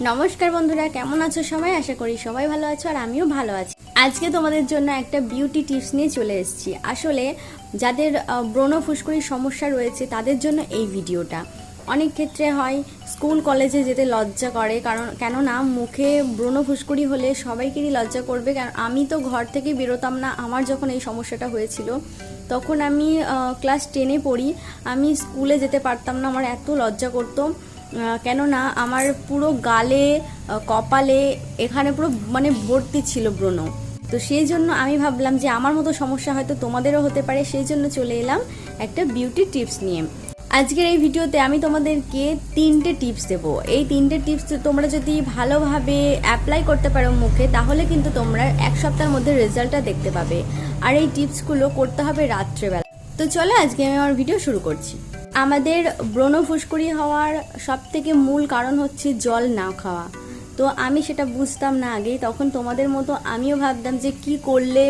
নমস্কার বন্ধুরা, কেমন আছো সবাই? আশা করি সবাই ভালো আছো আর আমিও ভালো আছি। আজকে তোমাদের জন্য একটা বিউটি টিপস নিয়ে চলে এসেছি। আসলে যাদের ব্রণ ফুসকুড়ির সমস্যা রয়েছে তাদের জন্য এই ভিডিওটা। অনেক ক্ষেত্রে হয় স্কুল কলেজে যেতে লজ্জা করে, কেননা মুখে ব্রণ ফুসকুড়ি হলে সবাইকেই লজ্জা করবে। কারণ আমি তো ঘর থেকে বেরোতাম না। আমার যখন এই সমস্যাটা হয়েছিল তখন আমি ক্লাস 10-এ পড়ি। আমি স্কুলে যেতে পারতাম না, আমার এত লজ্জা করতো। কেননা আমার পুরো গালে, কপালে, এখানে পুরো ভর্তি ছিল ব্রণ। তো সেই জন্য আমি ভাবলাম যে আমার মতো সমস্যা হয়তো তোমাদেরও হতে পারে, সেই জন্য চলে এলাম একটা বিউটি টিপস নিয়ে। আজকের এই ভিডিওতে আমি তোমাদেরকে 3টে টিপস দেবো। এই 3টে টিপস তোমরা যদি ভালোভাবে অ্যাপ্লাই করতে পারো মুখে, তাহলে কিন্তু তোমরা 1 সপ্তাহের মধ্যে রেজাল্টটা দেখতে পাবে। আর এই টিপসগুলো করতে হবে রাত্রেবেলা। তো চলো আজকে আমি আমার ভিডিও শুরু করছি। আমাদের ব্রণ ফুসকুড়ি হওয়ার সবথেকে মূল কারণ হচ্ছে জল না খাওয়া। তো আমি সেটা বুঝতাম না আগেই, তখন তোমাদের মতো আমিও ভাবতাম যে কি করলে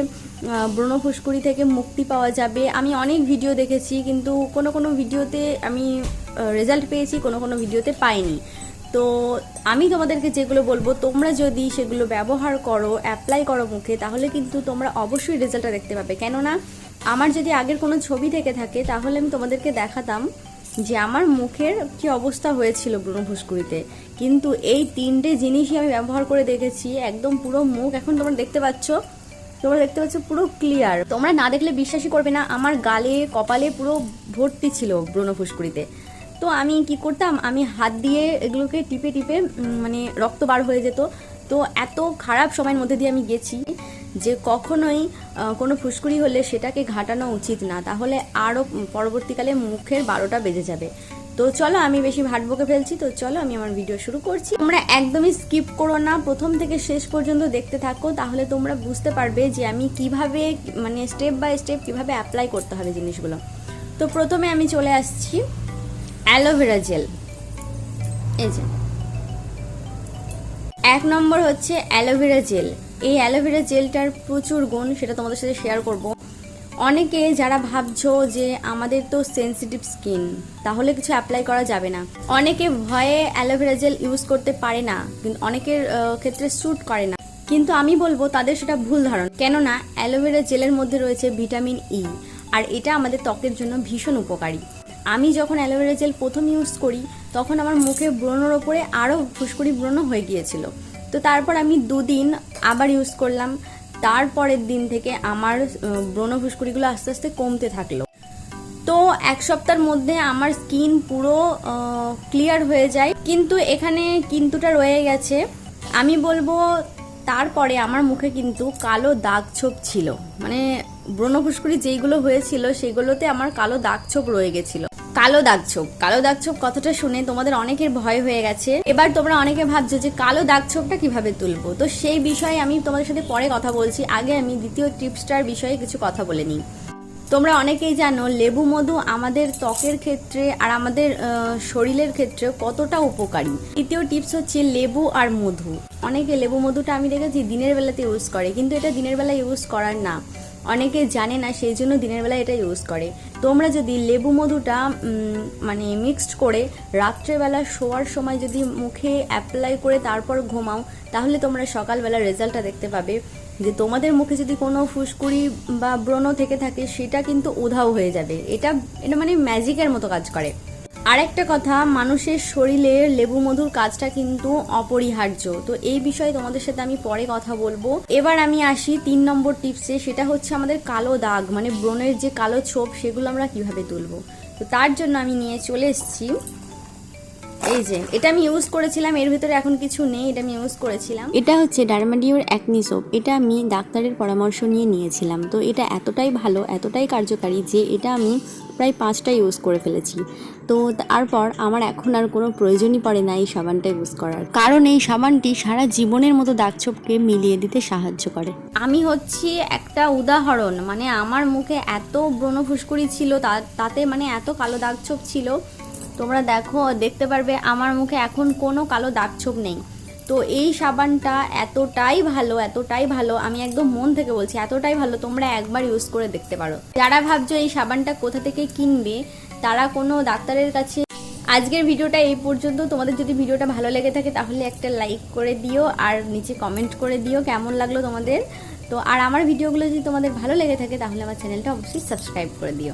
ব্রণ ফুসকুড়ি থেকে মুক্তি পাওয়া যাবে। আমি অনেক ভিডিও দেখেছি, কিন্তু কোনো ভিডিওতে আমি রেজাল্ট পেয়েছি, কোনো ভিডিওতে পাইনি। তো আমি তোমাদেরকে যেগুলো বলবো, তোমরা যদি সেগুলো ব্যবহার করো, অ্যাপ্লাই করো মুখে, তাহলে কিন্তু তোমরা অবশ্যই রেজাল্টটা দেখতে পাবে। কেননা আমার যদি আগের কোনো ছবি থেকে থাকে তাহলে আমি তোমাদেরকে দেখাতাম যে আমার মুখের কি অবস্থা হয়েছিল ব্রণ ফুসকুড়িতে। কিন্তু এই 3টে জিনিসই আমি ব্যবহার করে দেখেছি, একদম পুরো মুখ এখন তোমরা দেখতে পাচ্ছ পুরো ক্লিয়ার। তোমরা না দেখলে বিশ্বাসই করবে না, আমার গালে, কপালে পুরো ভর্তি ছিল ব্রণ ফুসকুড়িতে। তো আমি কি করতাম, আমি হাত দিয়ে এগুলোকে টিপে টিপে রক্ত বার হয়ে যেত। তো এত খারাপ সময়ের মধ্যে দিয়ে আমি গেছি যে কখনোই কোনো ফুসকুড়ি হলে সেটাকে ঘাটানো উচিত না, তাহলে আরও পরবর্তীকালে মুখের 12টা বেজে যাবে। তো চলো, আমি বেশি ভাট বকে ফেলছি, তো চলো আমি আমার ভিডিও শুরু করছি। তোমরা একদমই স্কিপ করো না, প্রথম থেকে শেষ পর্যন্ত দেখতে থাকো, তাহলে তোমরা বুঝতে পারবে যে আমি কিভাবে স্টেপ বাই স্টেপ কিভাবে অ্যাপ্লাই করতে হবে জিনিসগুলো। তো প্রথমে আমি চলে আসছি অ্যালোভেরা জেল। এই যে 1 নম্বর হচ্ছে অ্যালোভেরা জেল। এই অ্যালোভেরা জেলটার প্রচুর গুণ, সেটা তোমাদের সাথে শেয়ার করব। অনেকে যারা ভাবছো যে আমাদের তো সেনসিটিভ স্কিন, তাহলে কিছু অ্যাপ্লাই করা যাবে না, অনেকে ভয়ে অ্যালোভেরা জেল ইউজ করতে পারে না, কিন্তু অনেকের ক্ষেত্রে স্যুট করে না। কিন্তু আমি বলবো তাদের সেটা ভুল ধারণা। কেননা অ্যালোভেরা জেলের মধ্যে রয়েছে ভিটামিন ই, আর এটা আমাদের ত্বকের জন্য ভীষণ উপকারী। আমি যখন অ্যালোভেরা জেল প্রথম ইউজ করি তখন আমার মুখে ব্রণের ওপরে আরও ফুসকুড়ি ব্রণ হয়ে গিয়েছিল। তো তারপর আমি 2 দিন আবার ইউজ করলাম, তারপরের দিন থেকে আমার ব্রণ ফুসকুড়িগুলো আস্তে আস্তে কমতে থাকলো। তো 1 সপ্তাহের মধ্যে আমার স্কিন পুরো ক্লিয়ার হয়ে যায়। কিন্তু এখানে কিন্তুটা রয়ে গেছে। আমি বলবো তারপরে আমার মুখে কিন্তু কালো দাগ ছোপ ছিল, ব্রণ ফুসকুড়ি যেইগুলো হয়েছিল সেগুলোতে আমার কালো দাগ ছোপ রয়ে গেছিলো। কালো দাগ ছোপ কথাটা শুনে তোমাদের অনেকের ভয় হয়ে গেছে। এবার তোমরা অনেকে ভাবছো যে কালো দাগ ছোপটা কিভাবে তুলবো। তো সেই বিষয়ে আমি তোমাদের সাথে পরে কথা বলছি, আগে আমি দ্বিতীয় টিপসটার বিষয়ে কিছু কথা বলে নিই। তোমরা অনেকেই জানো লেবু মধু আমাদের ত্বকের ক্ষেত্রে আর আমাদের শরীরের ক্ষেত্রে কতটা উপকারী। দ্বিতীয় টিপস হচ্ছে লেবু আর মধু। অনেকে লেবু মধুটা আমি দেখেছি দিনের বেলাতে ইউজ করে, কিন্তু এটা দিনের বেলা ইউজ করার না, অনেকে জানে না, সেই জন্য দিনের বেলা এটা ইউজ করে। তোমরা যদি লেবু মধুটা মিক্সড করে রাত্রেবেলা শোয়ার সময় যদি মুখে অ্যাপ্লাই করে তারপর ঘুমাও, তাহলে তোমরা সকালবেলা রেজাল্টটা দেখতে পাবে যে তোমাদের মুখে যদি কোনো ফুসকুড়ি বা ব্রণ থেকে থাকে সেটা কিন্তু উধাও হয়ে যাবে। এটা ম্যাজিকের মতো কাজ করে। আরেকটা কথা, মানুষের শরীরে লেবু মধুর কাজটা কিন্তু অপরিহার্য। তো এই বিষয়ে তোমাদের সাথে আমি পরে কথা বলবো। এবার আমি আসি 3 নম্বর টিপসে, সেটা হচ্ছে আমাদের কালো দাগ ব্রণের যে কালো ছোপ, সেগুলো আমরা কিভাবে তুলবো। তো তার জন্য আমি নিয়ে চলে এসেছি, এই যে এটা আমি ইউজ করেছিলাম, এর ভিতরে এখন কিছু নেই, এটা আমি ইউজ করেছিলাম। এটা হচ্ছে ডার্মাডিওর অ্যাকনি সোপ। এটা আমি ডাক্তারের পরামর্শ নিয়ে নিয়েছিলাম। তো এটা এতটাই ভালো, এতটাই কার্যকারী যে এটা আমি প্রায় 5টা ইউজ করে ফেলেছি। তো তারপর আমার এখন আর কোনো প্রয়োজনই পড়ে না এই সাবানটা ইউজ করার, কারণ এই সাবানটি সারা জীবনের মতো দাগছোপকে মিলিয়ে দিতে সাহায্য করে। আমি হচ্ছি একটা উদাহরণ, আমার মুখে এত ব্রণ ফুসকুড়ি ছিল, তাতে এত কালো দাগছোপ ছিল। তোমরা দেখতে পারবে আমার মুখে এখন কোনো কালো দাগ ছোপ নেই। তো এই সাবানটা এতটাই ভালো, আমি একদম মন থেকে বলছি, এতটাই ভালো, তোমরা একবার ইউজ করে দেখতে পারো। যারা ভাবছো এই সাবানটা কোথা থেকে কিনবে, তারা কোনো ডাক্তারের কাছে আজকের ভিডিওটা এই পর্যন্ত। তোমাদের যদি ভিডিওটা ভালো লেগে থাকে তাহলে একটা লাইক করে দিও আর নিচে কমেন্ট করে দিও কেমন লাগলো তোমাদের। তো আর আমার ভিডিওগুলো যদি তোমাদের ভালো লেগে থাকে তাহলে আমার চ্যানেলটা অবশ্যই সাবস্ক্রাইব করে দিও।